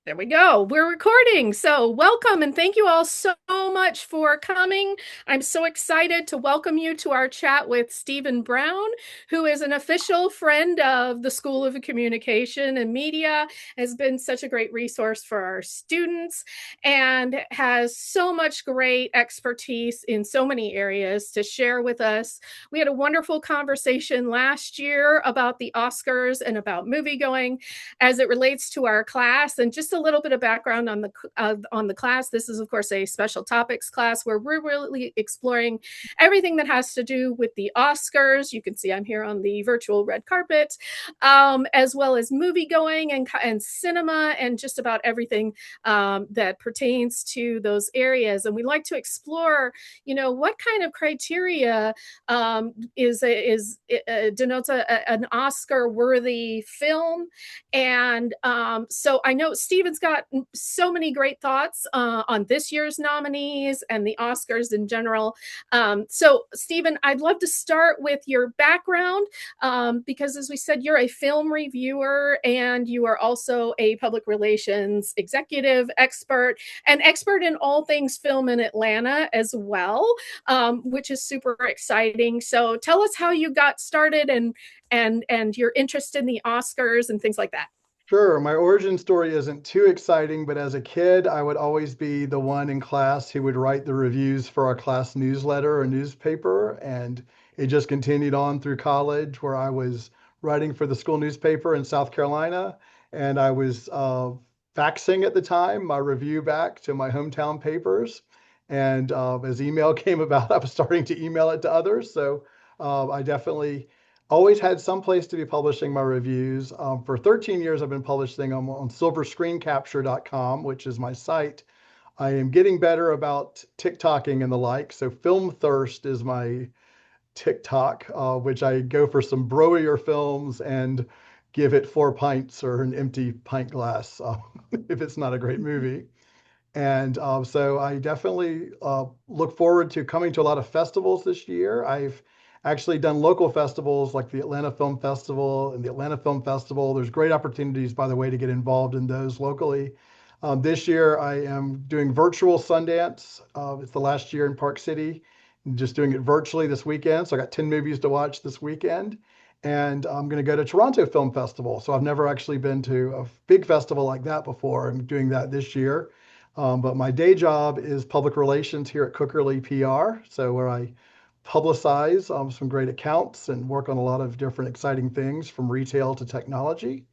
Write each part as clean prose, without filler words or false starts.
There we go. We're recording. So, welcome and thank you all so much for coming. I'm so excited to welcome you to our chat with Stephen Brown, who is an official friend of the School of Communication and Media, has been such a great resource for our students, and has so much great expertise in so many areas to share with us. We had a wonderful conversation last year about the Oscars and about movie going as it relates to our class. And just a little bit of background on the class. This is, of course, a special topics class where we're really exploring everything that has to do with the Oscars. You can see I'm here on the virtual red carpet, as well as movie going and cinema and just about everything that pertains to those areas. And we like to explore, what kind of criteria denotes an Oscar-worthy film, and so I know Steven's got so many great thoughts on this year's nominees and the Oscars in general. So, Steven, I'd love to start with your background because, as we said, you're a film reviewer and you are also a public relations executive expert and expert in all things film in Atlanta as well, which is super exciting. So, tell us how you got started and your interest in the Oscars and things like that. Sure. My origin story isn't too exciting, but as a kid, I would always be the one in class who would write the reviews for our class newsletter or newspaper. And it just continued on through college, where I was writing for the school newspaper in South Carolina. And I was faxing at the time my review back to my hometown papers. And as email came about, I was starting to email it to others. So I definitely always had some place to be publishing my reviews. For 13 years, I've been publishing on silverscreencapture.com, which is my site. I am getting better about TikToking and the like. So Film Thirst is my TikTok, which I go for some broier films and give it 4 pints or an empty pint glass if it's not a great movie. And so I definitely look forward to coming to a lot of festivals this year. I've actually done local festivals like the Atlanta Film Festival and the Atlanta Film Festival. There's great opportunities, by the way, to get involved in those locally. This year, I am doing virtual Sundance. It's the last year in Park City, just doing it virtually this weekend. So I got 10 movies to watch this weekend. And I'm going to go to Toronto Film Festival. So I've never actually been to a big festival like that before. I'm doing that this year. But my day job is public relations here at Cookerly PR, so where I publicize some great accounts and work on a lot of different exciting things from retail to technology.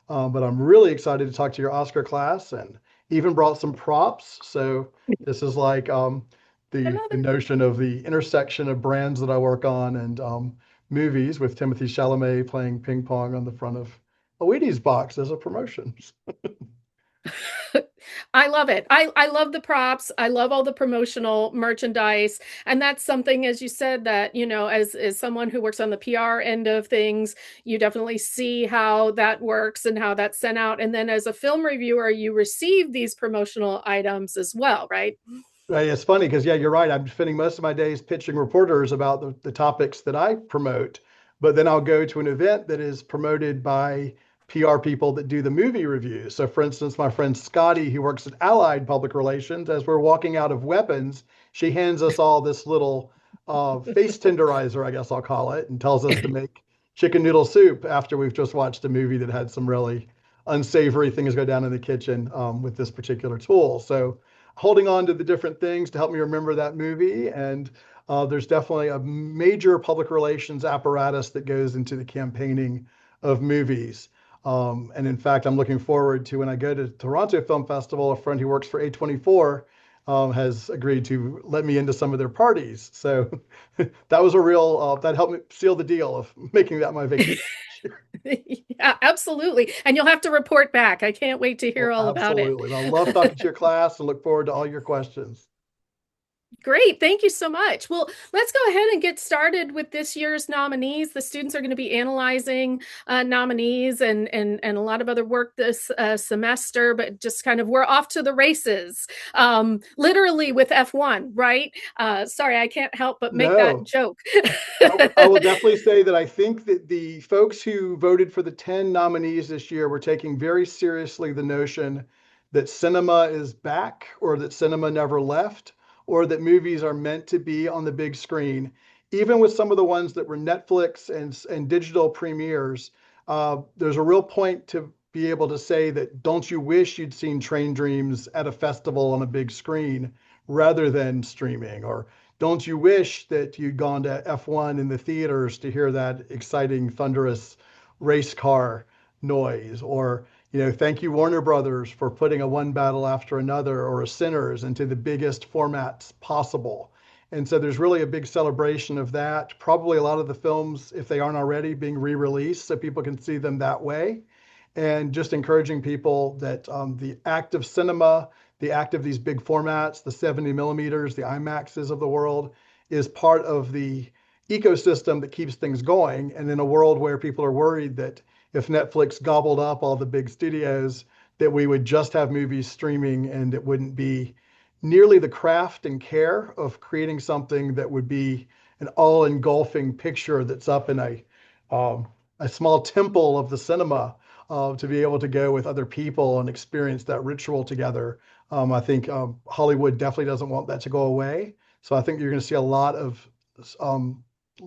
But I'm really excited to talk to your Oscar class and even brought some props. So this is like I the love it. notion of the intersection of brands that I work on and movies with Timothy Chalamet playing ping pong on the front of a Wheaties box as a promotion. I love it. I love the props. I love all the promotional merchandise. And that's something, as you said, that, as someone who works on the PR end of things, you definitely see how that works and how that's sent out. And then as a film reviewer, you receive these promotional items as well, right? Right, it's funny because, yeah, you're right. I'm spending most of my days pitching reporters about the topics that I promote, but then I'll go to an event that is promoted by PR people that do the movie reviews. So, for instance, my friend Scotty, who works at Allied Public Relations, as we're walking out of Weapons, she hands us all this little face tenderizer, I guess I'll call it, and tells us to make chicken noodle soup after we've just watched a movie that had some really unsavory things go down in the kitchen with this particular tool. So, holding on to the different things to help me remember that movie. And there's definitely a major public relations apparatus that goes into the campaigning of movies. And in fact, I'm looking forward to when I go to Toronto Film Festival, a friend who works for A24 has agreed to let me into some of their parties. So that was a real, that helped me seal the deal of making that my vacation. Yeah, absolutely. And you'll have to report back. I can't wait to hear Well, all about it. absolutely. I love talking to your class and look forward to all your questions. Great. Thank you so much. Well, let's go ahead and get started with this year's nominees. The students are going to be analyzing nominees and a lot of other work this semester, but just kind of we're off to the races, literally with F1, right? Sorry, I can't help but make that No, joke. I will definitely say that I think that the folks who voted for the 10 nominees this year were taking very seriously the notion that cinema is back, or that cinema never left, or that movies are meant to be on the big screen. Even with some of the ones that were Netflix and digital premieres, there's a real point to be able to say that don't you wish you'd seen Train Dreams at a festival on a big screen rather than streaming? Or don't you wish that you'd gone to F1 in the theaters to hear that exciting, thunderous race car noise? Or, thank you, Warner Brothers, for putting a One Battle After Another or a Sinners into the biggest formats possible. And so there's really a big celebration of that. Probably a lot of the films, if they aren't already, being re-released so people can see them that way. And just encouraging people that the act of cinema, the act of these big formats, the 70 millimeters, the IMAXs of the world, is part of the ecosystem that keeps things going. And in a world where people are worried that if Netflix gobbled up all the big studios, that we would just have movies streaming and it wouldn't be nearly the craft and care of creating something that would be an all-engulfing picture that's up in a small temple of the cinema, to be able to go with other people and experience that ritual together. I think Hollywood definitely doesn't want that to go away. So I think you're going to see a lot of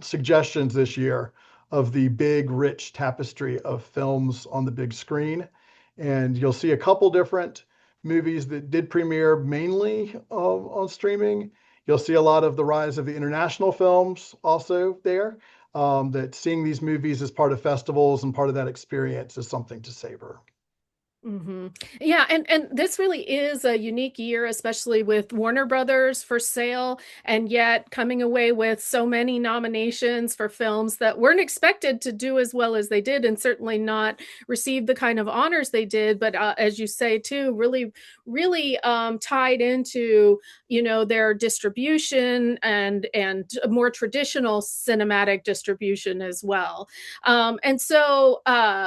suggestions this year of the big, rich tapestry of films on the big screen. And you'll see a couple different movies that did premiere mainly on streaming. You'll see a lot of the rise of the international films also there. That seeing these movies as part of festivals and part of that experience is something to savor. Hmm. Yeah, and this really is a unique year, especially with Warner Brothers for sale, and yet coming away with so many nominations for films that weren't expected to do as well as they did, and certainly not receive the kind of honors they did. But as you say too, really tied into their distribution and more traditional cinematic distribution as well. And so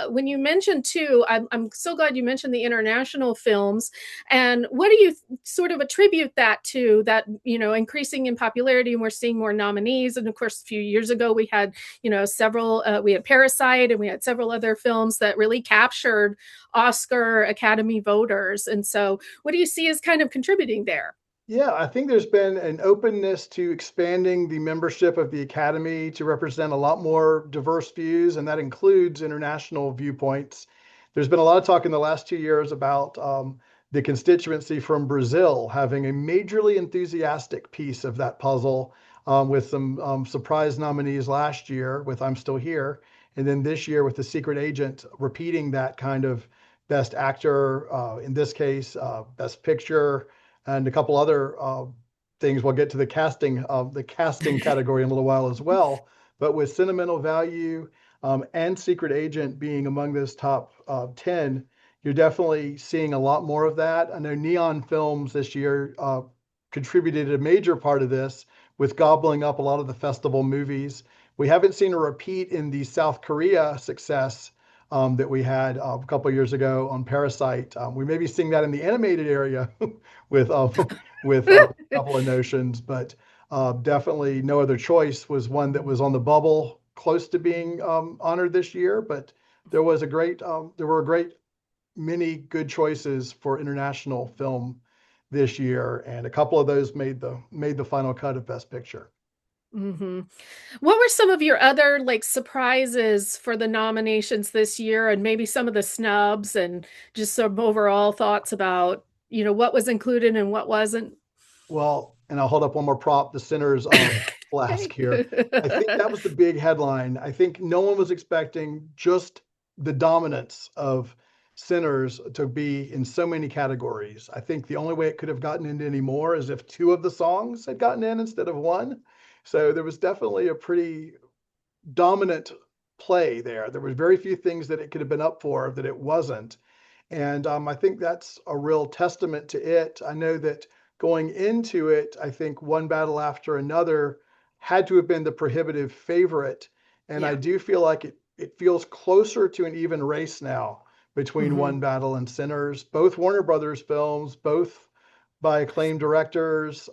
when you mentioned too, I'm so glad you mentioned the international films. And what do you sort of attribute that to, that, increasing in popularity, and we're seeing more nominees? And of course, a few years ago, we had, several, we had Parasite, and we had several other films that really captured Oscar Academy voters. And so what do you see as kind of contributing there? Yeah, I think there's been an openness to expanding the membership of the Academy to represent a lot more diverse views, and that includes international viewpoints. There's been a lot of talk in the last 2 years about the constituency from Brazil having a majorly enthusiastic piece of that puzzle, with some surprise nominees last year with I'm Still Here, and then this year with The Secret Agent repeating that kind of Best Actor, in this case, Best Picture, and a couple other things. We'll get to the casting category in a little while as well. But with Sentimental Value and Secret Agent being among those top 10, you're definitely seeing a lot more of that. I know Neon Films this year contributed a major part of this with gobbling up a lot of the festival movies. We haven't seen a repeat in the South Korea success that we had a couple of years ago on Parasite. We may be seeing that in the animated area with with a couple of notions, but definitely No Other Choice was one that was on the bubble, close to being honored this year. But there was there were a great many good choices for international film this year, and a couple of those made the final cut of Best Picture. Hmm. What were some of your other like surprises for the nominations this year, and maybe some of the snubs, and just some overall thoughts about, what was included and what wasn't? Well, and I'll hold up one more prop, the Sinners flask Okay. here. I think that was the big headline. I think no one was expecting just the dominance of Sinners to be in so many categories. I think the only way it could have gotten into any more is if two of the songs had gotten in instead of one. So there was definitely a pretty dominant play there. There were very few things that it could have been up for that it wasn't. And I think that's a real testament to it. I know that going into it, I think One Battle After Another had to have been the prohibitive favorite. And I Yeah. do feel like it feels closer to an even race now between Hmm. One Battle and Sinners, both Warner Brothers films, both by acclaimed directors.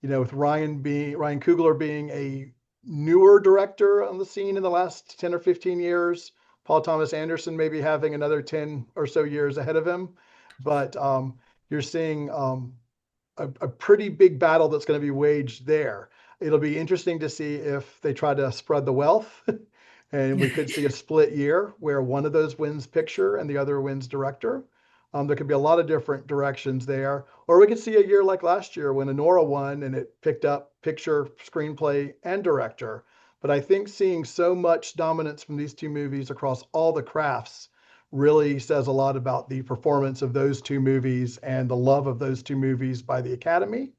With Ryan Coogler being a newer director on the scene in the last 10 or 15 years, Paul Thomas Anderson maybe having another 10 or so years ahead of him. But you're seeing a pretty big battle that's going to be waged there. It'll be interesting to see if they try to spread the wealth, and we could see a split year where one of those wins picture and the other wins director. There could be a lot of different directions there. Or we could see a year like last year when Anora won and it picked up picture, screenplay, and director. But I think seeing so much dominance from these two movies across all the crafts really says a lot about the performance of those two movies and the love of those two movies by the Academy.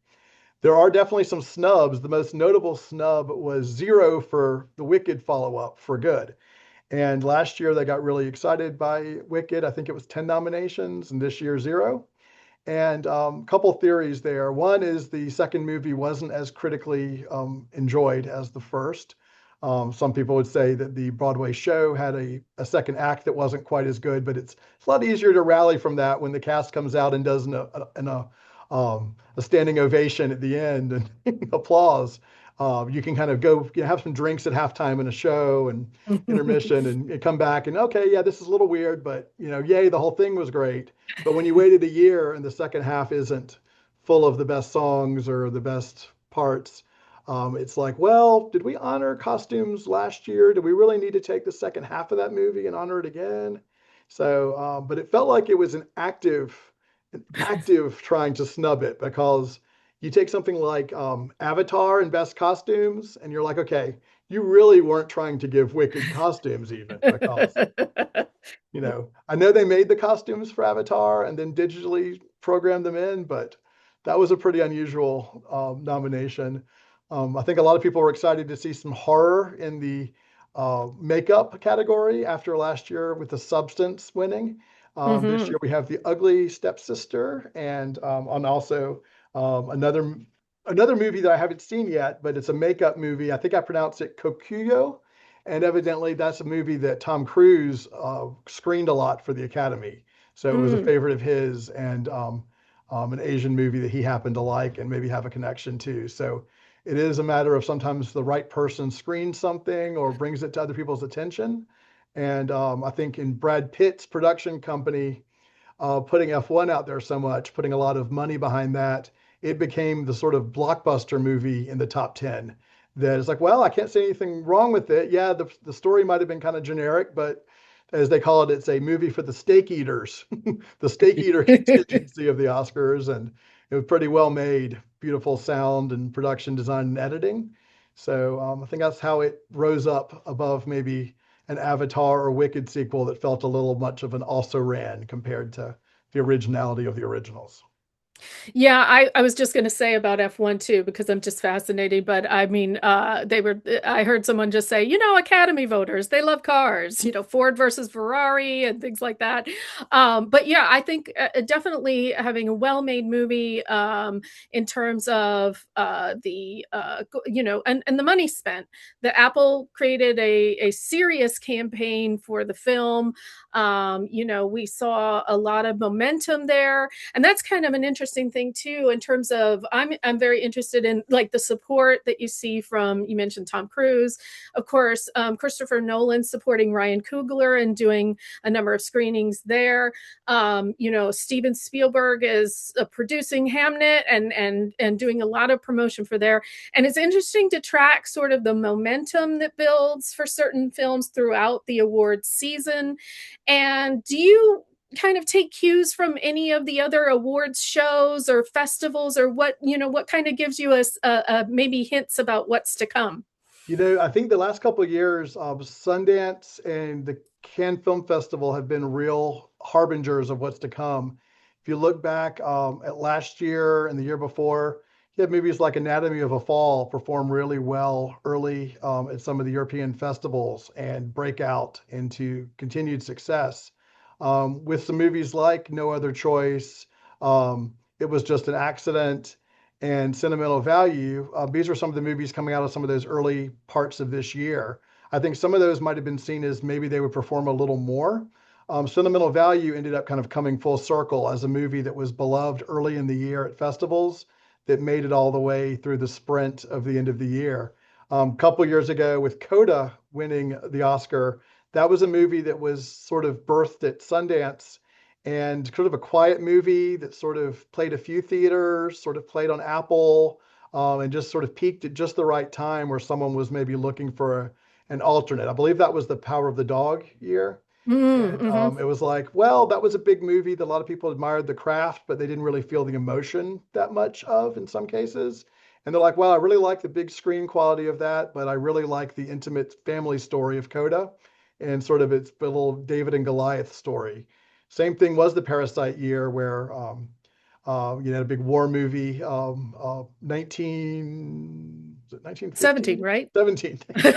There are definitely some snubs. The most notable snub was Zero for the Wicked follow up for Good. And last year they got really excited by Wicked. I think it was 10 nominations, and this year zero. And a couple theories there. One is the second movie wasn't as critically enjoyed as the first. Some people would say that the Broadway show had a second act that wasn't quite as good, but it's a lot easier to rally from that when the cast comes out and does a standing ovation at the end and applause. You can kind of go have some drinks at halftime in a show and intermission and come back and okay, yeah, this is a little weird, but yay, the whole thing was great. But when you waited a year and the second half isn't full of the best songs or the best parts, it's like, well, did we honor costumes last year? Do we really need to take the second half of that movie and honor it again? So, but it felt like it was an active trying to snub it because you take something like Avatar and Best Costumes, and you're like, okay, you really weren't trying to give Wicked costumes even because I know they made the costumes for Avatar and then digitally programmed them in, but that was a pretty unusual nomination. I think a lot of people were excited to see some horror in the makeup category after last year with The Substance winning. This Hmm. year we have The Ugly Stepsister and also another movie that I haven't seen yet, but it's a makeup movie. I think I pronounced it Kokuyo, and evidently that's a movie that Tom Cruise screened a lot for the Academy. So it was a Mm. favorite of his and an Asian movie that he happened to like and maybe have a connection to. So it is a matter of sometimes the right person screens something or brings it to other people's attention. And I think in Brad Pitt's production company, putting F1 out there so much, putting a lot of money behind that, it became the sort of blockbuster movie in the top 10 that is like, well, I can't say anything wrong with it. Yeah, the story might have been kind of generic, but as they call it, it's a movie for the steak eaters, the steak eater contingency of the Oscars. And it was pretty well made, beautiful sound and production design and editing. So I think that's how it rose up above maybe an Avatar or Wicked sequel that felt a little much of an also ran compared to the originality of the originals. Yeah, I was just going to say about F1 too, because I'm just fascinated. But I mean, I heard someone just say, Academy voters, they love cars, Ford versus Ferrari and things like that. But yeah, I think definitely having a well-made movie in terms of and the money spent. The Apple created a serious campaign for the film. We saw a lot of momentum there, and that's kind of an interesting thing too in terms of I'm very interested in like the support that you see from, you mentioned Tom Cruise, of course, Christopher Nolan supporting Ryan Coogler and doing a number of screenings there. Steven Spielberg is producing Hamnet and doing a lot of promotion for there, and it's interesting to track sort of the momentum that builds for certain films throughout the awards season. And do you kind of take cues from any of the other awards shows or festivals, or what kind of gives you a maybe hints about what's to come? I think the last couple of years, Sundance and the Cannes Film Festival have been real harbingers of what's to come. If you look back at last year and the year before, you had movies like Anatomy of a Fall perform really well early at some of the European festivals and break out into continued success. With some movies like No Other Choice, It Was Just an Accident, and Sentimental Value. These are some of the movies coming out of some of those early parts of this year. I think some of those might have been seen as maybe they would perform a little more. Sentimental Value ended up kind of coming full circle as a movie that was beloved early in the year at festivals that made it all the way through the sprint of the end of the year. A couple years ago, with Coda winning the Oscar, that was a movie that was sort of birthed at Sundance and sort of a quiet movie that sort of played a few theaters, sort of played on Apple, and just sort of peaked at just the right time where someone was maybe looking for an alternate. I believe that was the Power of the Dog year. And Mm-hmm. it was like, well, that was a big movie that a lot of people admired the craft, but they didn't really feel the emotion that much of in some cases. And they're like, well, I really like the big screen quality of that, but I really like the intimate family story of Coda and sort of its little David and Goliath story. Same thing was the Parasite year where a big war movie, 17, 1915, right? 17. Thank you.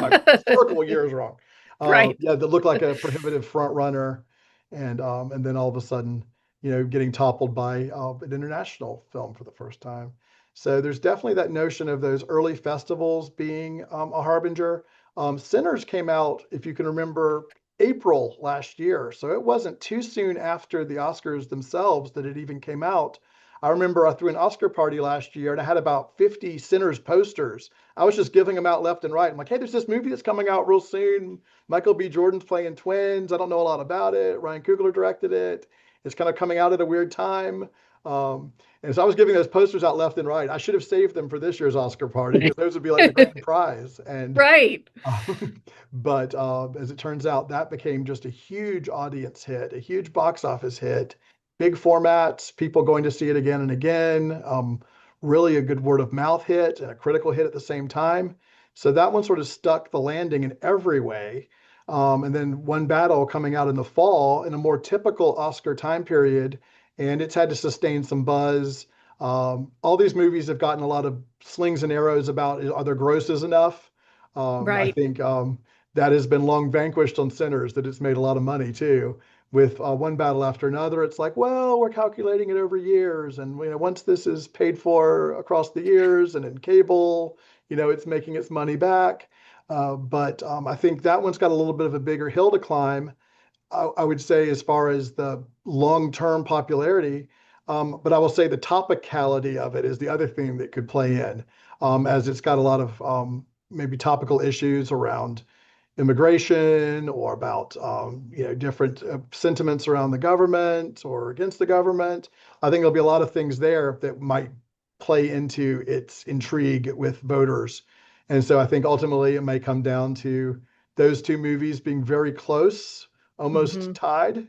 My historical year is wrong. Right. Yeah, that looked like a prohibitive front runner, and then all of a sudden, getting toppled by an international film for the first time. So there's definitely that notion of those early festivals being a harbinger. Sinners came out, if you can remember, April last year, so it wasn't too soon after the Oscars themselves that it even came out. I remember I threw an Oscar party last year and I had about 50 Sinners posters. I was just giving them out left and right. I'm like, hey, there's this movie that's coming out real soon. Michael B. Jordan's playing twins. I don't know a lot about it. Ryan Coogler directed it. It's kind of coming out at a weird time. Um, and so I was giving those posters out left and right. I should have saved them for this year's Oscar party because those would be like the grand prize. And Right. but as it turns out, that became just a huge audience hit, a huge box office hit, big formats, people going to see it again and again. Really a good word of mouth hit and a critical hit at the same time. So that one sort of stuck the landing in every way. And then One Battle coming out in the fall in a more typical Oscar time period, and it's had to sustain some buzz. All these movies have gotten a lot of slings and arrows about are their grosses enough? I Right. think that has been long vanquished on Sinners, that it's made a lot of money too. With one battle after another, it's like, well, we're calculating it over years, and once this is paid for across the years and in cable, it's making its money back. But I think that one's got a little bit of a bigger hill to climb. I would say as far as the long-term popularity, but I will say the topicality of it is the other thing that could play in, as it's got a lot of maybe topical issues around immigration or about different sentiments around the government or against the government. I think there'll be a lot of things there that might play into its intrigue with voters. And so I think ultimately it may come down to those two movies being very close, almost Mm-hmm. tied.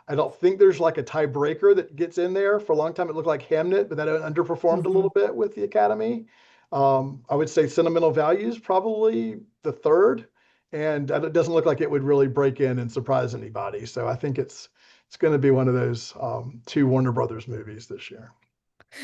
I don't think there's like a tiebreaker that gets in there. For a long time, it looked like Hamnet, but that underperformed a Mm-hmm. little bit with the Academy. I would say Sentimental Values probably the third, and it doesn't look like it would really break in and surprise anybody. So I think it's going to be one of those two Warner Brothers movies this year.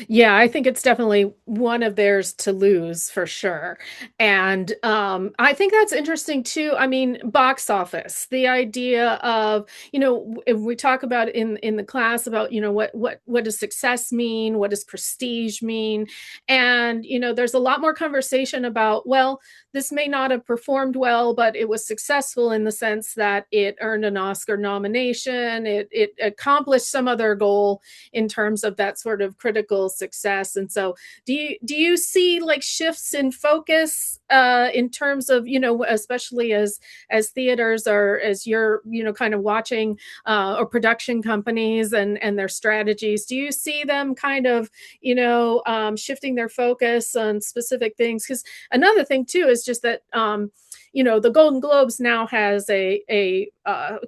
Yeah, I think it's definitely one of theirs to lose for sure. And I think that's interesting too. I mean, box office, the idea of, if we talk about in the class about, what does success mean? What does prestige mean? And, there's a lot more conversation about, well, this may not have performed well, but it was successful in the sense that it earned an Oscar nomination, it accomplished some other goal in terms of that sort of critical success. And so do you see like shifts in focus in terms of, especially as theaters or as you're, kind of watching or production companies and their strategies, do you see them kind of, shifting their focus on specific things? Because another thing too is just that the Golden Globes now has a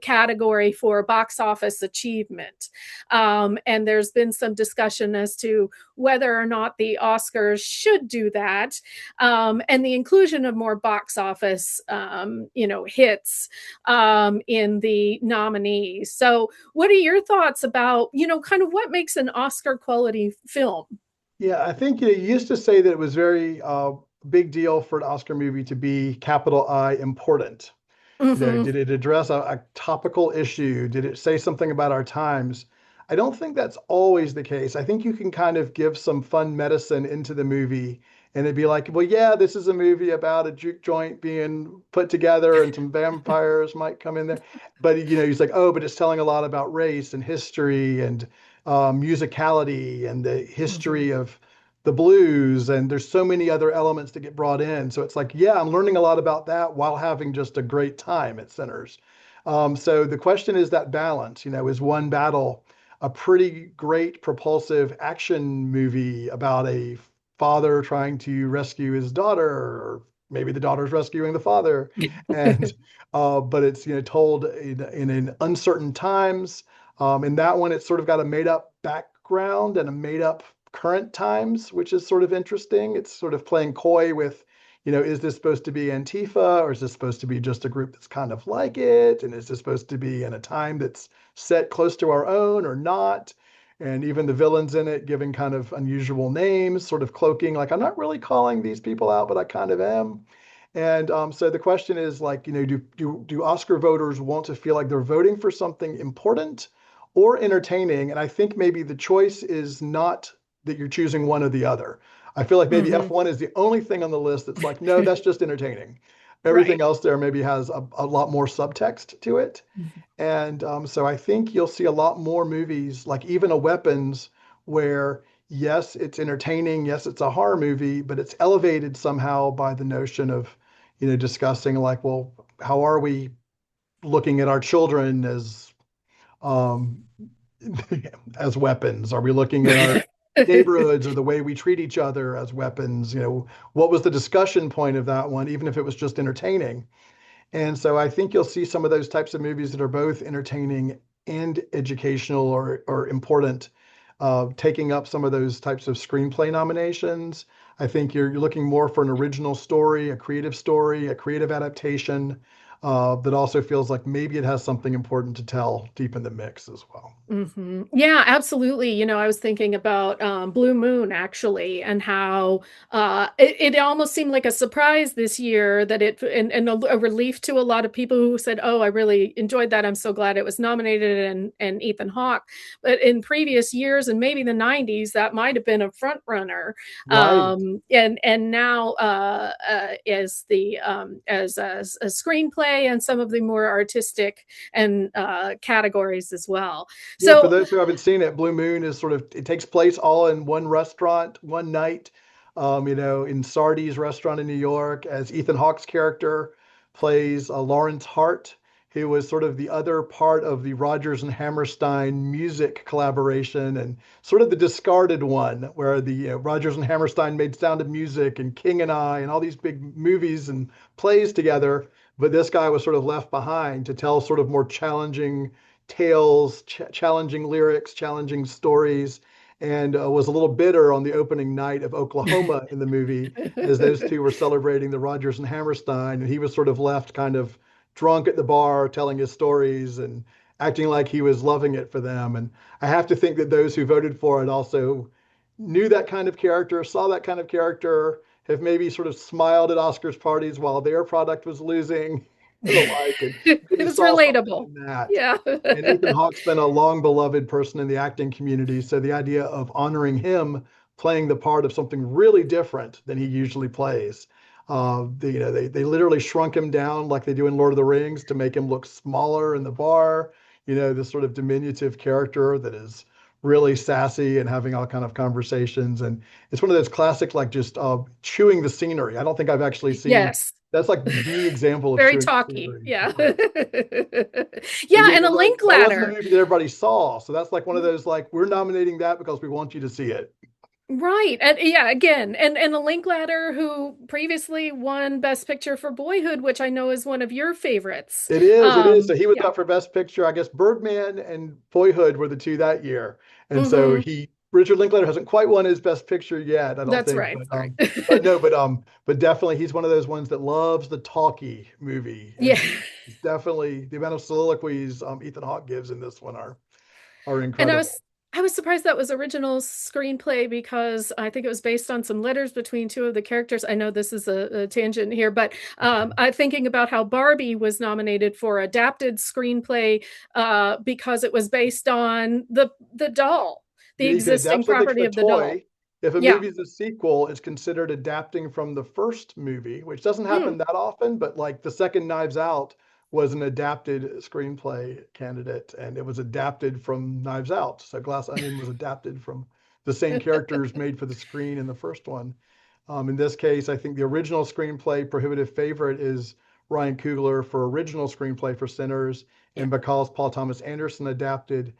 category for box office achievement, and there's been some discussion as to whether or not the Oscars should do that, and the inclusion of more box office, hits in the nominees. So, what are your thoughts about kind of what makes an Oscar quality film? Yeah, I think you used to say that it was very big deal for an Oscar movie to be capital I important. Mm-hmm. Did it address a topical issue? Did it say something about our times? I don't think that's always the case. I think you can kind of give some fun medicine into the movie and it'd be like, well, yeah, this is a movie about a juke joint being put together and some vampires might come in there. But, he's like, oh, but it's telling a lot about race and history and musicality and the Mm-hmm. history of the blues, and there's so many other elements that get brought in. So it's like, yeah, I'm learning a lot about that while having just a great time at Sinners. So the question is that balance, is one battle a pretty great propulsive action movie about a father trying to rescue his daughter, or maybe the daughter's rescuing the father, and but it's told in an uncertain times. In that one, it's sort of got a made up background and a made up current times, which is sort of interesting. It's sort of playing coy with, is this supposed to be Antifa, or is this supposed to be just a group that's kind of like it? And is this supposed to be in a time that's set close to our own or not? And even the villains in it giving kind of unusual names, sort of cloaking, like, I'm not really calling these people out, but I kind of am. And so the question is, like, do Oscar voters want to feel like they're voting for something important or entertaining? And I think maybe the choice is not that you're choosing one or the other. I feel like maybe Hmm. F1 is the only thing on the list that's like, no, that's just entertaining. Everything Right. else there maybe has a lot more subtext to it. And so I think you'll see a lot more movies, like even a Weapons, where yes, it's entertaining, yes, it's a horror movie, but it's elevated somehow by the notion of, discussing, like, well, how are we looking at our children um, as weapons? Are we looking at our neighborhoods or the way we treat each other as weapons? What was the discussion point of that one, even if it was just entertaining? And so I think you'll see some of those types of movies that are both entertaining and educational or important, taking up some of those types of screenplay nominations. I think you're looking more for an original story, a creative adaptation, that also feels like maybe it has something important to tell deep in the mix as well. Yeah, absolutely. I was thinking about Blue Moon actually, and how it almost seemed like a surprise this year that and a relief to a lot of people who said, "Oh, I really enjoyed that. I'm so glad it was nominated." And Ethan Hawke, but in previous years and maybe the '90s, that might have been a front runner. Right. And now as the as a screenplay and some of the more artistic and categories as well. Yeah, for So, those who haven't seen it, Blue Moon is sort of, it takes place all in one restaurant, one night, in Sardi's restaurant in New York, as Ethan Hawke's character plays Lawrence Hart, who was sort of the other part of the Rodgers and Hammerstein music collaboration, and sort of the discarded one, where the Rodgers and Hammerstein made Sound of Music and King and I and all these big movies and plays together. But this guy was sort of left behind to tell sort of more challenging tales, challenging lyrics, challenging stories, and was a little bitter on the opening night of Oklahoma in the movie, as those two were celebrating the Rodgers and Hammerstein, and he was sort of left kind of drunk at the bar telling his stories and acting like he was loving it for them. And I have to think that those who voted for it also knew that kind of character, saw that kind of character, have maybe sort of smiled at Oscars parties while their product was losing and the like, and it maybe was saw something relatable. in that. Yeah. And Ethan Hawke's been a long beloved person in the acting community. So the idea of honoring him playing the part of something really different than he usually plays. They literally shrunk him down like they do in Lord of the Rings to make him look smaller in the bar. This sort of diminutive character that is really sassy and having all kind of conversations. And it's one of those classic, like, just chewing the scenery. I don't think I've actually seen, Yes. that's like the example of Very chewing the talky. scenery. Yeah. Right. And Yeah, yet and a you're right, link that wasn't the ladder. movie that everybody saw. So that's like one of those, like, we're nominating that because we want you to see it. Right. And yeah, again, and a Linklater who previously won Best Picture for Boyhood, which I know is one of your favorites. It is, it is. So he was Yeah. up for Best Picture. I guess Birdman and Boyhood were the two that year. And so Hmm. Richard Linklater hasn't quite won his Best Picture yet, I don't That's think. right. But Sorry. but no, but definitely he's one of those ones that loves the talky movie. Yeah. And he's definitely, the amount of soliloquies Ethan Hawke gives in this one are And incredible. I was surprised that was original screenplay because I think it was based on some letters between two of the characters. I know this is a tangent here, but I'm thinking about how Barbie was nominated for adapted screenplay because it was based on the doll, the Yeah, you can existing adapt something property from a of the doll. toy. If a Yeah. movie is a sequel, it's considered adapting from the first movie, which doesn't Hmm. happen that often, but like the second Knives Out was an adapted screenplay candidate, and it was adapted from Knives Out. So Glass Onion was adapted from the same characters made for the screen in the first one. In this case, I think the original screenplay prohibitive favorite is Ryan Coogler for original screenplay for Sinners, Yeah. and because Paul Thomas Anderson adapted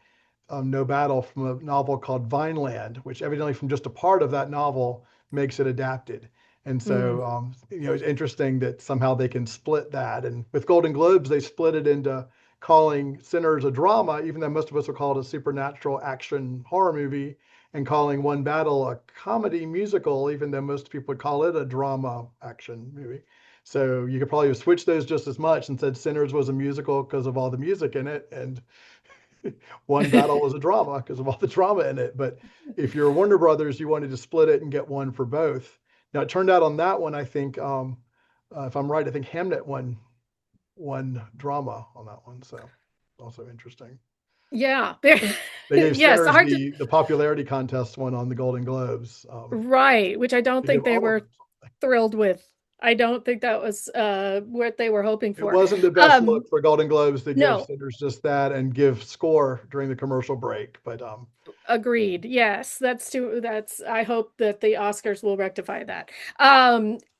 No Battle from a novel called Vineland, which evidently from just a part of that novel makes it adapted. And Mm. so, it's interesting that somehow they can split that. And with Golden Globes, they split it into calling Sinners a drama, even though most of us would call it a supernatural action horror movie, and calling One Battle a comedy musical, even though most people would call it a drama action movie. So you could probably have switched those just as much and said Sinners was a musical because of all the music in it, and One Battle was a drama because of all the drama in it. But if you're Warner Brothers, you wanted to split it and get one for both. Now it turned out on that one, I think, if I'm right, I think Hamnet won drama on that one. So also interesting. Yeah. They gave Yes, Sinners hard to, the popularity contest one on the Golden Globes. right, which I don't They give think they all of were them. thrilled with. I don't think that was what they were hoping It for. wasn't the best Um, look for Golden Globes to give no, Sinners just that and give score during the commercial break. But agreed. Yes, that's I hope that the Oscars will rectify that.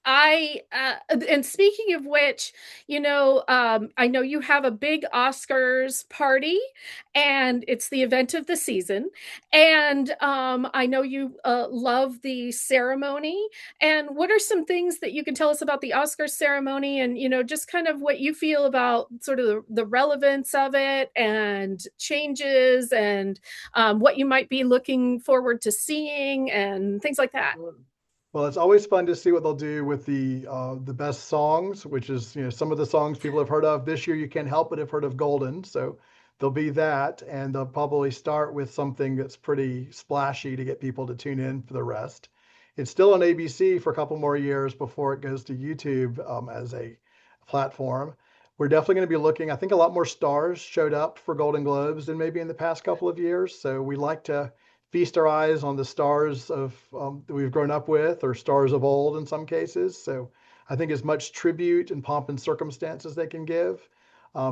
I and speaking of which, I know you have a big Oscars party and it's the event of the season. And I know you love the ceremony. And what are some things that you can tell us about the Oscars ceremony and, just kind of what you feel about sort of the relevance of it and changes and what you might be looking forward to seeing and things like that. well, it's always fun to see what they'll do with the best songs, which is some of the songs people have heard of this year. You can't help but have heard of Golden, so there'll be that, and they'll probably start with something that's pretty splashy to get people to tune in for the rest. It's still on ABC for a couple more years before it goes to YouTube as a platform. We're definitely going to be looking. I think a lot more stars showed up for Golden Globes than maybe in the past couple of years, so we like to feast our eyes on the stars of that we've grown up with, or stars of old in some cases. So I think as much tribute and pomp and circumstance as they can give.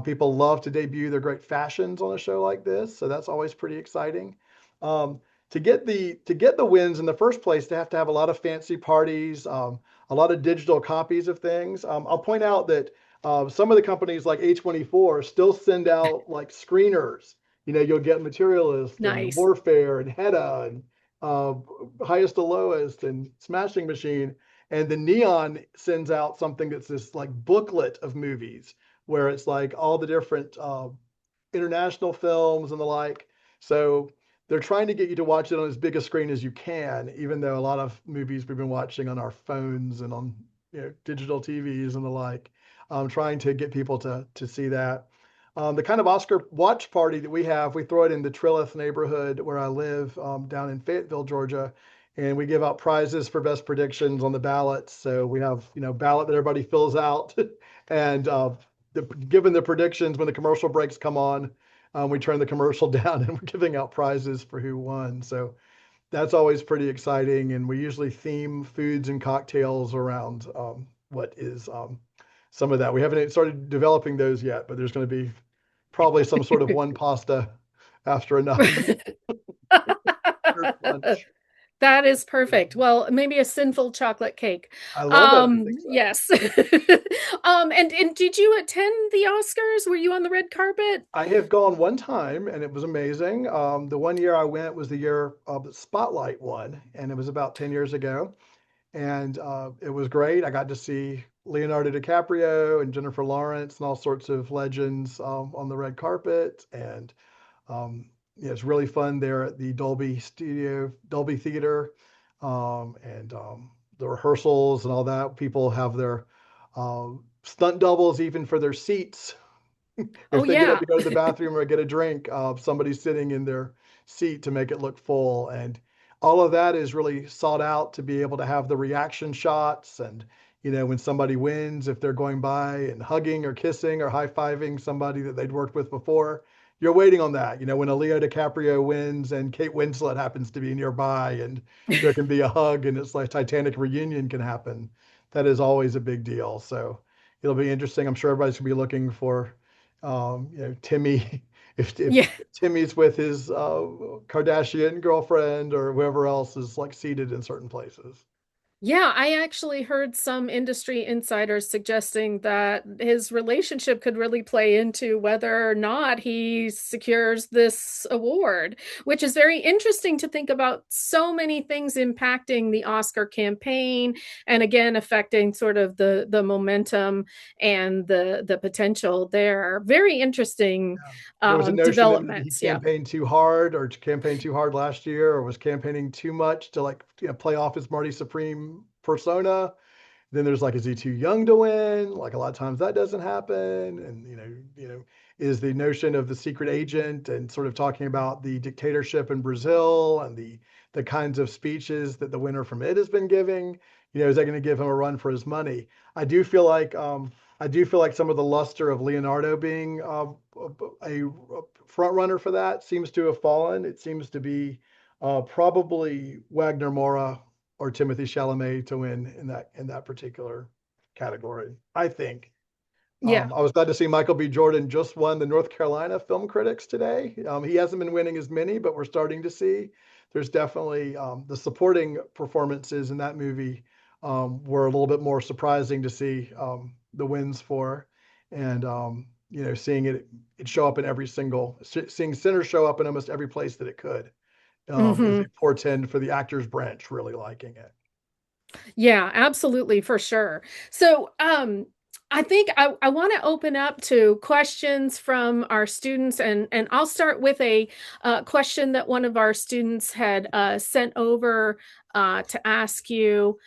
People love to debut their great fashions on a show like this, so that's always pretty exciting. Um, to get the wins in the first place, they have to have a lot of fancy parties, a lot of digital copies of things. I'll point out that some of the companies like A24 still send out like screeners. You'll get Materialist and Nice. Warfare and Hedda and uh, Highest to Lowest and Smashing Machine. And the Neon sends out something that's this like booklet of movies where it's like all the different international films and the like. So they're trying to get you to watch it on as big a screen as you can, even though a lot of movies we've been watching on our phones and on digital TVs and the like. Trying to get people to see that. The kind of Oscar watch party that we have, we throw it in the Trilith neighborhood where I live down in Fayetteville, Georgia, and we give out prizes for best predictions on the ballots. So we have ballot that everybody fills out, and given the predictions when the commercial breaks come on, we turn the commercial down and we're giving out prizes for who won. So that's always pretty exciting, and we usually theme foods and cocktails around what is some of that. We haven't started developing those yet, but there's going to be probably some sort of one pasta after another. Lunch. That is perfect. Well, maybe a sinful chocolate cake. I love it. I think so. Yes. And did you attend the Oscars? Were you on the red carpet? I have gone one time and it was amazing. The one year I went was the year of Spotlight won, and it was about 10 years ago. And it was great. I got to see Leonardo DiCaprio and Jennifer Lawrence and all sorts of legends on the red carpet. And yeah, it's really fun there at the Dolby Theater, and the rehearsals and all that. People have their stunt doubles even for their seats. Oh, If they get up yeah. to go to the bathroom or get a drink, somebody's sitting in their seat to make it look full. And all of that is really sought out to be able to have the reaction shots. And, when somebody wins, if they're going by and hugging or kissing or high-fiving somebody that they'd worked with before, you're waiting on that. When a Leo DiCaprio wins and Kate Winslet happens to be nearby and there can be a hug and it's like Titanic reunion can happen. That is always a big deal. So it'll be interesting. I'm sure everybody's gonna be looking for Timmy, if Yeah. Timmy's with his Kardashian girlfriend or whoever else is like seated in certain places. Yeah, I actually heard some industry insiders suggesting that his relationship could really play into whether or not he secures this award, which is very interesting to think about so many things impacting the Oscar campaign and again affecting sort of the momentum and the potential there. Very interesting There was a notion that maybe he developments. Yeah. campaigned too hard or campaigned too hard last year or was campaigning too much to like play off his Marty Supreme persona. Then there's like, is he too young to win? Like a lot of times that doesn't happen. And is the notion of the secret agent and sort of talking about the dictatorship in Brazil and the kinds of speeches that the winner from it has been giving, is that going to give him a run for his money? I do feel like some of the luster of Leonardo being a front runner for that seems to have fallen. It seems to be probably Wagner Moura or Timothy Chalamet to win in that particular category, I think. Yeah. I was glad to see Michael B. Jordan just won the North Carolina Film Critics today. He hasn't been winning as many, but we're starting to see there's definitely the supporting performances in that movie were a little bit more surprising to see the wins for, and seeing it show up in every single, seeing Sinners show up in almost every place that it could is a Hmm. portend for the actors branch really liking it. Yeah, absolutely, for sure. So, I think I want to open up to questions from our students, and I'll start with a question that one of our students had sent over to ask you.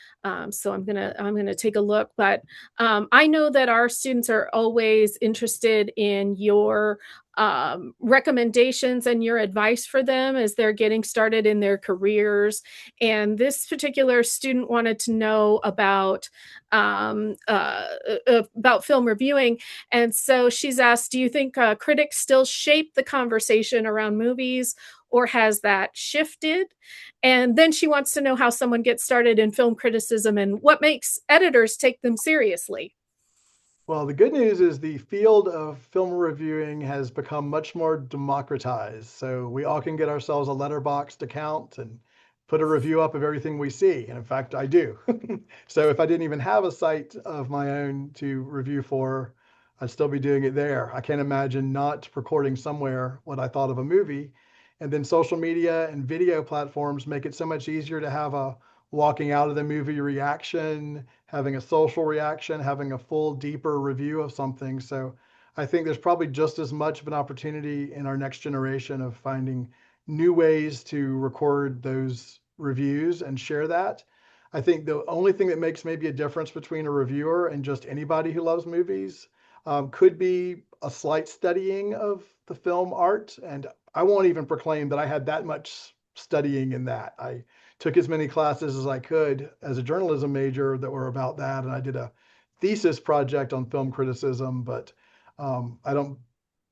So I'm gonna take a look, but I know that our students are always interested in your recommendations and your advice for them as they're getting started in their careers. And this particular student wanted to know about film reviewing, and so she's asked, "Do you think critics still shape the conversation around movies, or has that shifted?" And then she wants to know how someone gets started in film criticism and what makes editors take them seriously. Well, the good news is the field of film reviewing has become much more democratized. So we all can get ourselves a Letterboxd account and put a review up of everything we see. And in fact, I do. So if I didn't even have a site of my own to review for, I'd still be doing it there. I can't imagine not recording somewhere what I thought of a movie. And then social media and video platforms make it so much easier to have a walking out of the movie reaction, having a social reaction, having a full, deeper review of something. So I think there's probably just as much of an opportunity in our next generation of finding new ways to record those reviews and share that. I think the only thing that makes maybe a difference between a reviewer and just anybody who loves movies could be a slight studying of the film art. And I won't even proclaim that I had that much studying in that. I took as many classes as I could as a journalism major that were about that. And I did a thesis project on film criticism, but I don't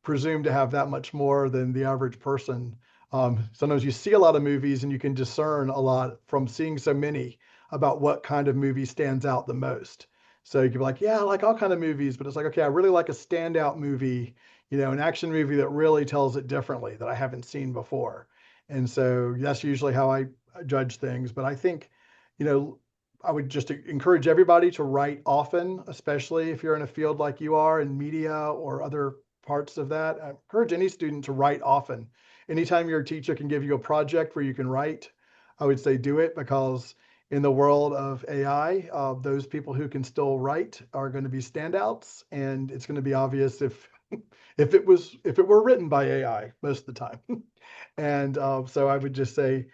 presume to have that much more than the average person. Sometimes you see a lot of movies and you can discern a lot from seeing so many about what kind of movie stands out the most. So you can be like, yeah, I like all kind of movies, but it's like, okay, I really like a standout movie, an action movie that really tells it differently that I haven't seen before. And so that's usually how I judge things. But I think, you know, I would just encourage everybody to write often, especially if you're in a field like you are in media or other parts of that. I encourage any student to write often. Anytime your teacher can give you a project where you can write, I would say do it, because in the world of AI, those people who can still write are going to be standouts, and it's going to be obvious if if it were written by AI most of the time. And so I would just say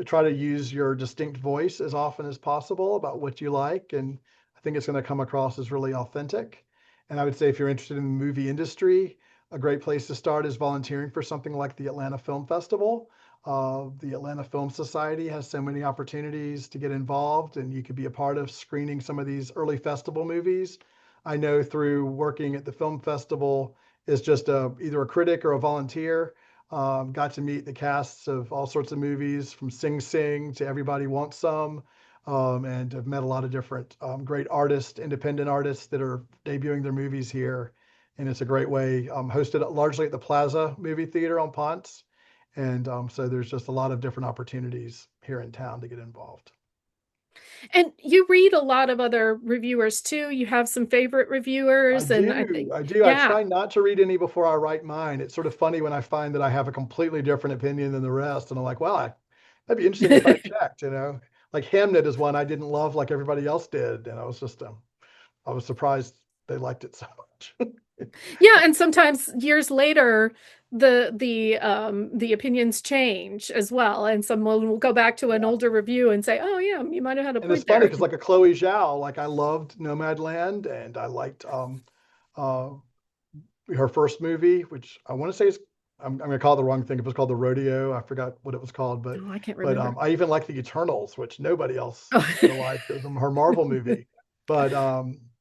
try to use your distinct voice as often as possible about what you like, and I think it's going to come across as really authentic. And I would say if you're interested in the movie industry, a great place to start is volunteering for something like the Atlanta Film Festival. The Atlanta Film Society has so many opportunities to get involved, and you could be a part of screening some of these early festival movies. I know through working at the film festival as just either a critic or a volunteer, got to meet the casts of all sorts of movies from Sing Sing to Everybody Wants Some, and have met a lot of different great artists, independent artists that are debuting their movies here. And it's a great way, hosted largely at the Plaza Movie Theater on Ponce. And so there's just a lot of different opportunities here in town to get involved. And you read a lot of other reviewers too. You have some favorite I reviewers, and I do. think, I do. I yeah. try not to read any before I write mine. It's sort of funny when I find that I have a completely different opinion than the rest, and I'm like, well, that'd be interesting if I checked, Like Hamnet is one I didn't love like everybody else did, and I was surprised they liked it so much. Yeah, and sometimes years later, the opinions change as well, and someone will go back to an Yeah. older review and say, "Oh, yeah, you might have had a And it's point funny there." because like a Chloe Zhao, like I loved Nomadland and I liked uh her first movie, which I want to say is I'm gonna call it the wrong thing. It was called The Rodeo. I forgot what it was called, Oh, I can't but remember. I even like The Eternals, which nobody else Oh. seemed to like. It was her Marvel movie. But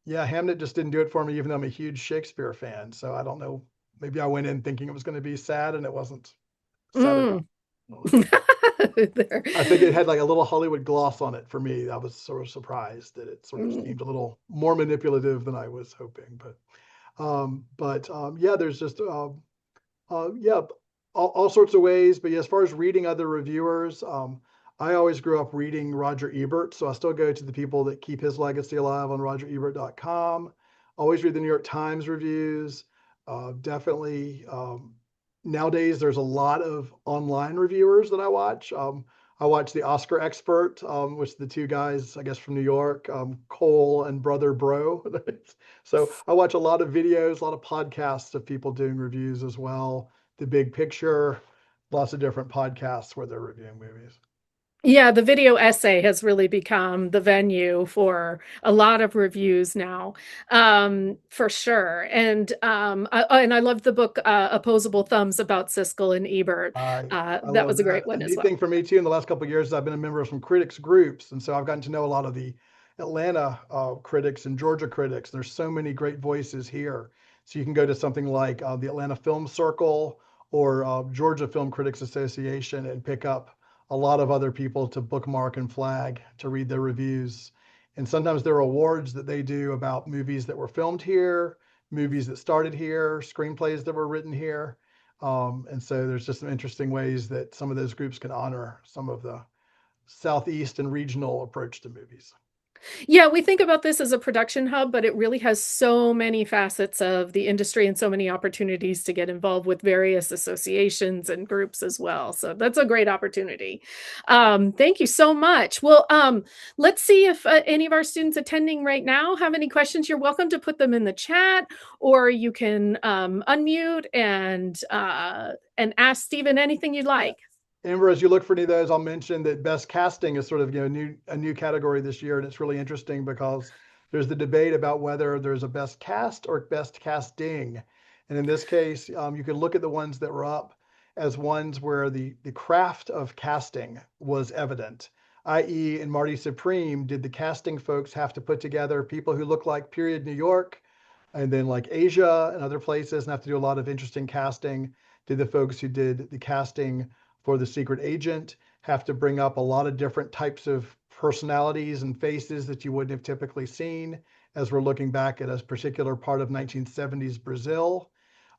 yeah, Hamnet just didn't do it for me, even though I'm a huge Shakespeare fan. So I don't know. Maybe I went in thinking it was going to be sad and it wasn't sad at all. Mm. There. I think it had like a little Hollywood gloss on it for me. I was sort of surprised that it sort of Mm. seemed a little more manipulative than I was hoping. But yeah, there's just yeah, all sorts of ways. But yeah, as far as reading other reviewers, I always grew up reading Roger Ebert, so I still go to the people that keep his legacy alive on RogerEbert.com. Always read the New York Times reviews. Definitely. Nowadays, there's a lot of online reviewers that I watch. I watch the Oscar Expert, which the two guys, I guess, from New York, Cole and Brother Bro. So I watch a lot of videos, a lot of podcasts of people doing reviews as well. The Big Picture, lots of different podcasts where they're reviewing movies. Yeah, the video essay has really become the venue for a lot of reviews now, for sure. And I love the book Opposable Thumbs about Siskel and Ebert. I That love was a that. great A one as neat well. thing for me too in the last couple of years is I've been a member of some critics groups, and so I've gotten to know a lot of the Atlanta critics and Georgia critics. There's so many great voices here. So you can go to something like the Atlanta Film Circle or Georgia Film Critics Association and pick up a lot of other people to bookmark and flag to read their reviews. And sometimes there are awards that they do about movies that were filmed here, movies that started here, screenplays that were written here. And so there's just some interesting ways that some of those groups can honor some of the Southeast and regional approach to movies. Yeah, we think about this as a production hub, but it really has so many facets of the industry and so many opportunities to get involved with various associations and groups as well. So that's a great opportunity. Thank you so much. Well, let's see if any of our students attending right now have any questions. You're welcome to put them in the chat, or you can unmute and ask Stephen anything you'd Yeah. like. Amber, as you look for any of those, I'll mention that best casting is sort of a new category this year, and it's really interesting because there's the debate about whether there's a best cast or best casting. And in this case, you can look at the ones that were up as ones where the craft of casting was evident, i.e., in Marty Supreme, did the casting folks have to put together people who look like period New York and then like Asia and other places and have to do a lot of interesting casting? Did the folks who did the casting for the secret agent have to bring up a lot of different types of personalities and faces that you wouldn't have typically seen as we're looking back at a particular part of 1970s Brazil?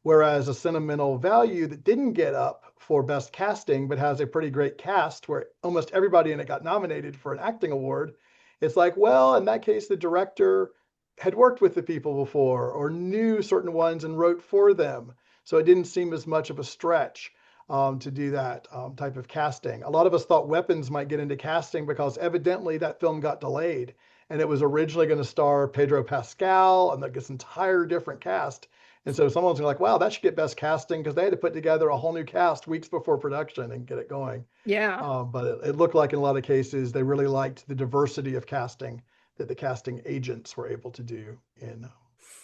Whereas a sentimental value that didn't get up for best casting, but has a pretty great cast where almost everybody in it got nominated for an acting award, it's like, well, in that case, the director had worked with the people before or knew certain ones and wrote for them. So it didn't seem as much of a stretch to do that type of casting. A lot of us thought Weapons might get into casting because evidently that film got delayed and it was originally going to star Pedro Pascal and like this entire different cast. And so someone's like, wow, that should get best casting because they had to put together a whole new cast weeks before production and get it going. Yeah. But it looked like in a lot of cases, they really liked the diversity of casting that the casting agents were able to do in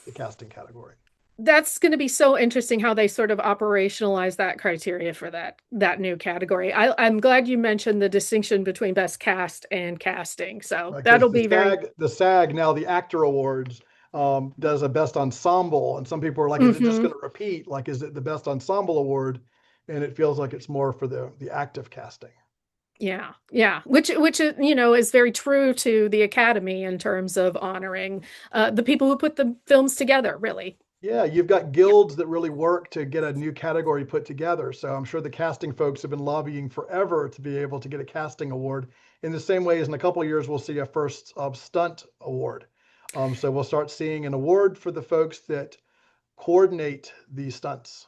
the casting category. That's going to be so interesting how they sort of operationalize that criteria for that new category. I'm glad you mentioned the distinction between best cast and casting. So Because that'll be very. The SAG now the Actor Awards does a best ensemble, and some people are like, "Is it just Mhm. going to repeat? Like, is it the best ensemble award?" And it feels like it's more for the active casting. Yeah, yeah, which is very true to the Academy in terms of honoring the people who put the films together, really. Yeah, you've got guilds that really work to get a new category put together. So I'm sure the casting folks have been lobbying forever to be able to get a casting award. In the same way as in a couple of years, we'll see a first stunt award. So we'll start seeing an award for the folks that coordinate these stunts.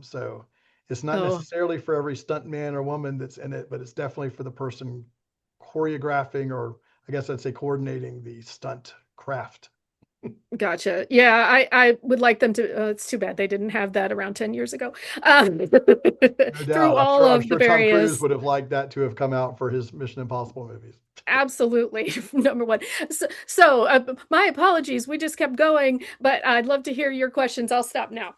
So it's not Oh, necessarily for every stunt man or woman that's in it, but it's definitely for the person choreographing, or I guess I'd say coordinating the stunt craft. gotcha. Yeah, I would like them to. It's too bad they didn't have that around 10 years ago. No Through doubt. I'm all sure I'm of the sure Tom Cruise various, would have liked that to have come out for his Mission Impossible movies. absolutely, number one. My apologies. We just kept going, but I'd love to hear your questions. I'll stop now.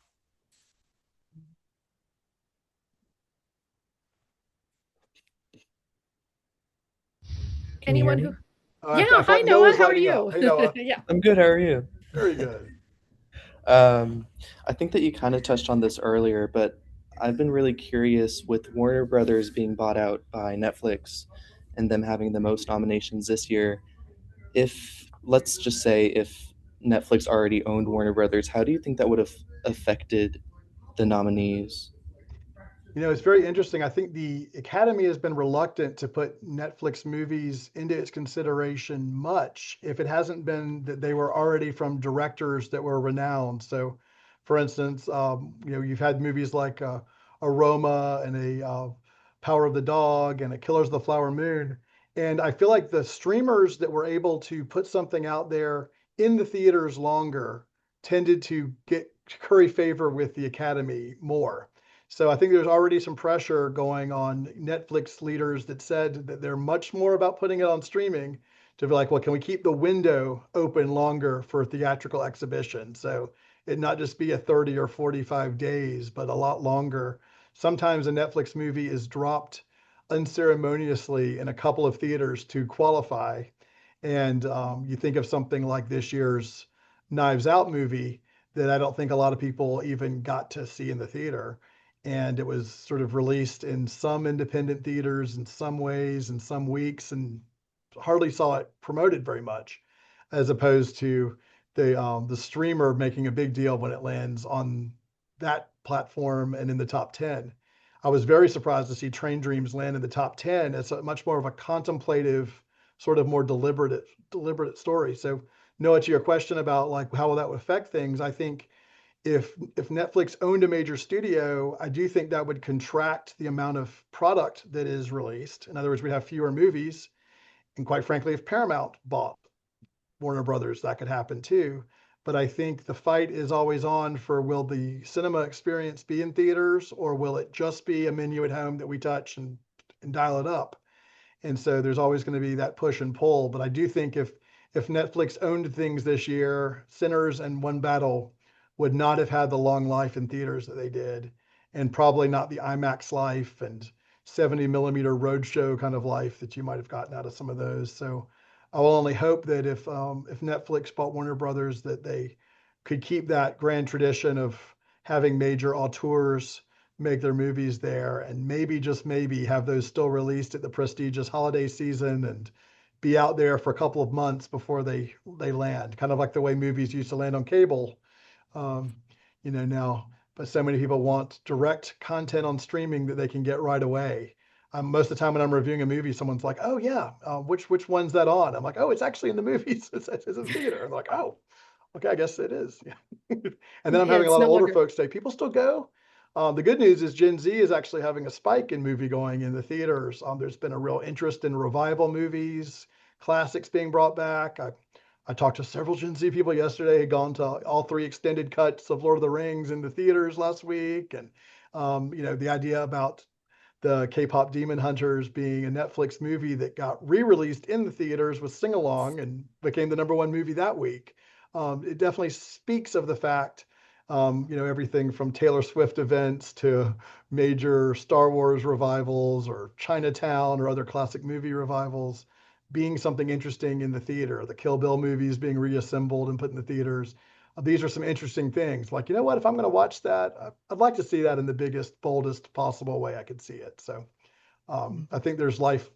Can you hear Anyone who, me? yeah, I hi thought Noah, Noah's how are lighting up. you? Hey, Noah. Yeah. I'm good. How are you? Very good. Um, I think that you kind of touched on this earlier, but I've been really curious with Warner Brothers being bought out by Netflix and them having the most nominations this year. If, let's just say, if Netflix already owned Warner Brothers, how do you think that would have affected the nominees? It's very interesting. I think the Academy has been reluctant to put Netflix movies into its consideration much if it hasn't been that they were already from directors that were renowned. So, for instance, you've had movies like Aroma and a Power of the Dog and a Killers of the Flower Moon. And I feel like the streamers that were able to put something out there in the theaters longer tended to get curry favor with the Academy more. So I think there's already some pressure going on Netflix leaders that said that they're much more about putting it on streaming to be like, well, can we keep the window open longer for theatrical exhibition? So it not just be a 30 or 45 days, but a lot longer. Sometimes a Netflix movie is dropped unceremoniously in a couple of theaters to qualify. And you think of something like this year's Knives Out movie that I don't think a lot of people even got to see in the theater, and it was sort of released in some independent theaters in some ways in some weeks, and hardly saw it promoted very much, as opposed to the streamer making a big deal when it lands on that platform and in the top 10. I was very surprised to see Train Dreams land in the top 10. It's a much more of a contemplative, sort of more deliberate story. So Noah, to your question about like how that would affect things, I think if Netflix owned a major studio, I do think that would contract the amount of product that is released. In other words, we'd have fewer movies. And quite frankly, if Paramount bought Warner Brothers, that could happen too. But I think the fight is always on for, will the cinema experience be in theaters, or will it just be a menu at home that we touch and dial it up? And so there's always going to be that push and pull. But I do think if Netflix owned things this year, Sinners and One Battle would not have had the long life in theaters that they did, and probably not the IMAX life and 70 millimeter roadshow kind of life that you might have gotten out of some of those. So I will only hope that if Netflix bought Warner Brothers, that they could keep that grand tradition of having major auteurs make their movies there, and maybe just maybe have those still released at the prestigious holiday season and be out there for a couple of months before they land, kind of like the way movies used to land on cable, um, now. But so many people want direct content on streaming that they can get right away. Most of the time when I'm reviewing a movie, someone's like, "Oh yeah, which one's that on?" I'm like, "Oh, it's actually in the movies. It's in theater." I'm like, "Oh, okay, I guess it is." Yeah. And then I'm Yeah, having a it's lot of no older wonder. folks say, "People still go." The good news is Gen Z is actually having a spike in movie going in the theaters. There's been a real interest in revival movies, classics being brought back. I talked to several Gen Z people yesterday, had gone to all three extended cuts of Lord of the Rings in the theaters last week. And, the idea about the K-pop Demon Hunters being a Netflix movie that got re-released in the theaters with Sing Along and became the #1 movie that week. It definitely speaks of the fact, everything from Taylor Swift events to major Star Wars revivals or Chinatown or other classic movie revivals being something interesting in the theater. The Kill Bill movies being reassembled and put in the theaters. These are some interesting things. Like, you know what? If I'm going to watch that, I'd like to see that in the biggest, boldest possible way I could see it. So I think there's life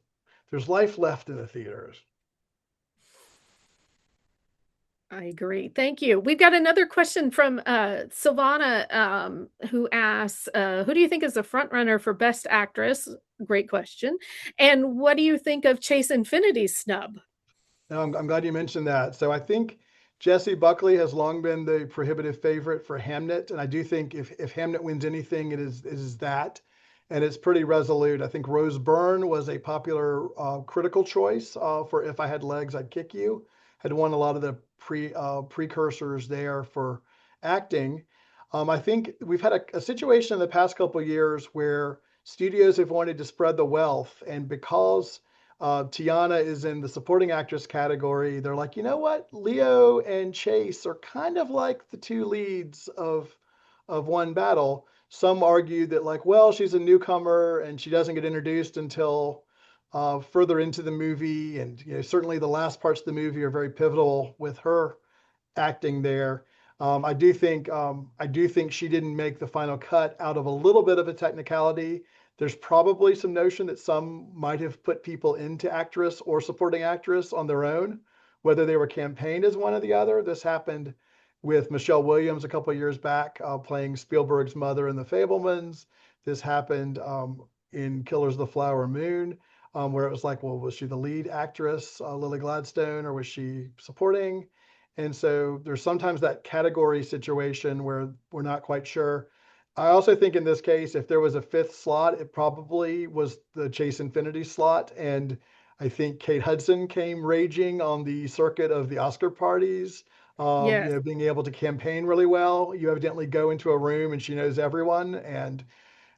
left in the theaters. I agree. Thank you. We've got another question from Silvana, who asks, who do you think is the front runner for Best Actress? Great question. And what do you think of Chase Infinity's snub? No, I'm glad you mentioned that. So I think Jessie Buckley has long been the prohibitive favorite for Hamnet, and I do think if Hamnet wins anything, it is that, and it's pretty resolute. I think Rose Byrne was a popular critical choice for If I Had Legs, I'd Kick You. Had won a lot of the precursors there for acting. I think we've had a situation in the past couple of years where studios have wanted to spread the wealth, and because Tiana is in the supporting actress category, they're like, you know what? Leo and Chase are kind of like the two leads of One Battle. Some argue that, like, well, she's a newcomer and she doesn't get introduced until further into the movie, and certainly the last parts of the movie are very pivotal with her acting there. I do think she didn't make the final cut out of a little bit of a technicality. There's probably some notion that some might have put people into actress or supporting actress on their own, whether they were campaigned as one or the other. This happened with Michelle Williams a couple of years back, playing Spielberg's mother in The Fablemans. This happened in Killers of the Flower Moon, where it was like, well, was she the lead actress, Lily Gladstone, or was she supporting? And so there's sometimes that category situation where we're not quite sure. I also think in this case, if there was a fifth slot, it probably was the Chase Infinity slot. And I think Kate Hudson came raging on the circuit of the Oscar parties, Yes. being able to campaign really well. You evidently go into a room and she knows everyone. And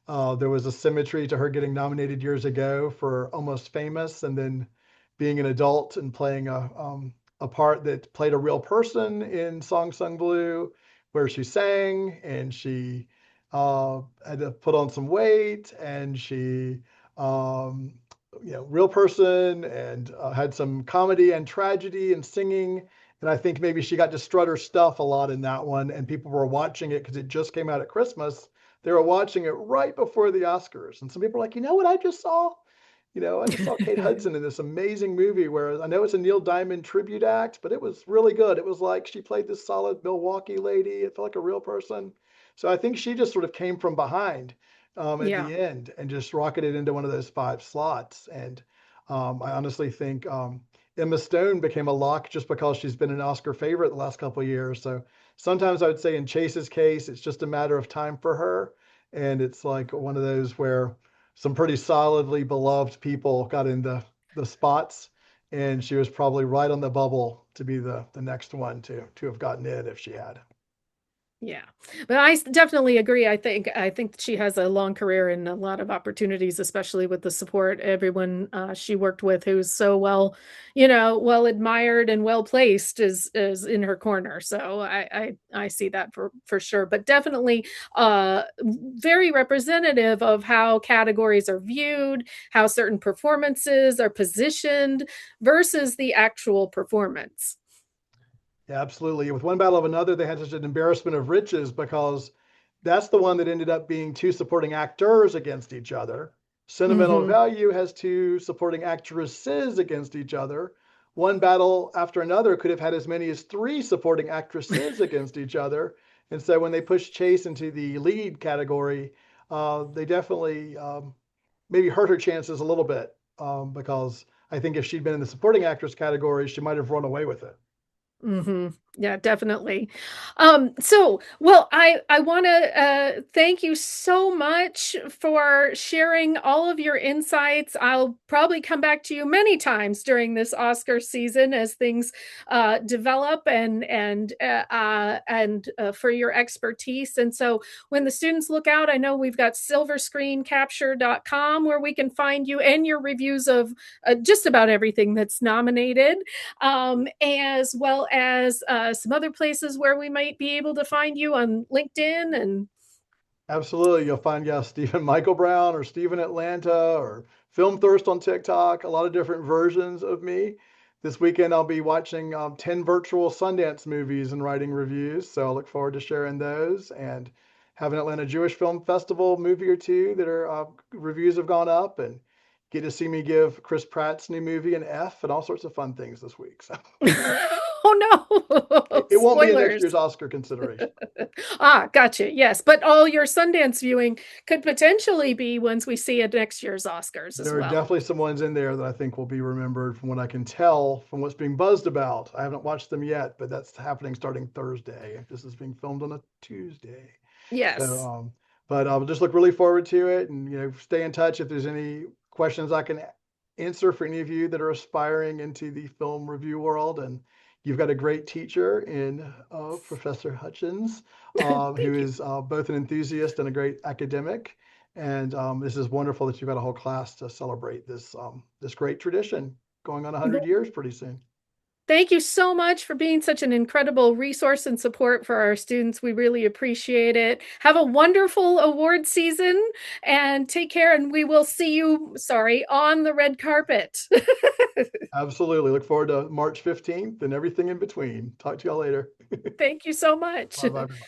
there was a symmetry to her getting nominated years ago for Almost Famous, and then being an adult and playing a part that played a real person in Song Sung Blue, where she sang and she had to put on some weight, and she, um, real person, and had some comedy and tragedy and singing. And I think maybe she got to strut her stuff a lot in that one, and people were watching it because it just came out at Christmas. They were watching it right before the Oscars. And some people were like, you know what I just saw? I just saw Kate Hudson in this amazing movie where I know it's a Neil Diamond tribute act, but it was really good. It was like she played this solid Milwaukee lady. It felt like a real person. So I think she just sort of came from behind at Yeah. the end and just rocketed into one of those five slots. And I honestly think Emma Stone became a lock just because she's been an Oscar favorite the last couple of years. So sometimes I would say in Chase's case, it's just a matter of time for her. And it's like one of those where some pretty solidly beloved people got in the spots, and she was probably right on the bubble to be the next one to have gotten in if she had. Yeah, but definitely agree. I think she has a long career and a lot of opportunities, especially with the support everyone she worked with, who's so well, well admired and well placed, is in her corner. So I see that for sure. But definitely, very representative of how categories are viewed, how certain performances are positioned versus the actual performance. Yeah, absolutely. With One Battle of Another, they had such an embarrassment of riches because that's the one that ended up being two supporting actors against each other. Sentimental Hmm. Value has two supporting actresses against each other. One Battle After Another could have had as many as three supporting actresses against each other. And so when they pushed Chase into the lead category, they definitely maybe hurt her chances a little bit, because I think if she'd been in the supporting actress category, she might have run away with it. Hmm. Yeah, definitely. Well, I want to thank you so much for sharing all of your insights. I'll probably come back to you many times during this Oscar season as things develop, and for your expertise. And so when the students look out, I know we've got silverscreencapture.com where we can find you and your reviews of just about everything that's nominated, as well as some other places where we might be able to find you on LinkedIn and. Absolutely. You'll find, yeah, Stephen Michael Brown or Stephen Atlanta or Film Thirst on TikTok, a lot of different versions of me. This weekend, I'll be watching 10 virtual Sundance movies and writing reviews. So I look forward to sharing those, and have an Atlanta Jewish Film Festival movie or two that are reviews have gone up, and get to see me give Chris Pratt's new movie an F and all sorts of fun things this week. So Oh Oh no. It won't be in next Spoilers. year's Oscar consideration. Ah, gotcha. Yes. But all your Sundance viewing could potentially be ones we see at next year's Oscars as There are well. definitely some ones in there that I think will be remembered from what I can tell from what's being buzzed about. I haven't watched them yet, but that's happening starting Thursday. This is being filmed on a Tuesday. So, Yes. but I'll just look really forward to it, and stay in touch if there's any questions I can answer for any of you that are aspiring into the film review world. And you've got a great teacher in Professor Hutchins, who Thank you. is both an enthusiast and a great academic. And this is wonderful that you've got a whole class to celebrate this great tradition going on 100 years pretty soon. Thank you so much for being such an incredible resource and support for our students. We really appreciate it. Have a wonderful award season and take care. And we will see you, sorry, on the red carpet. Absolutely. Look forward to March 15th and everything in between. Talk to y'all later. Thank you so much. Bye bye, everybody.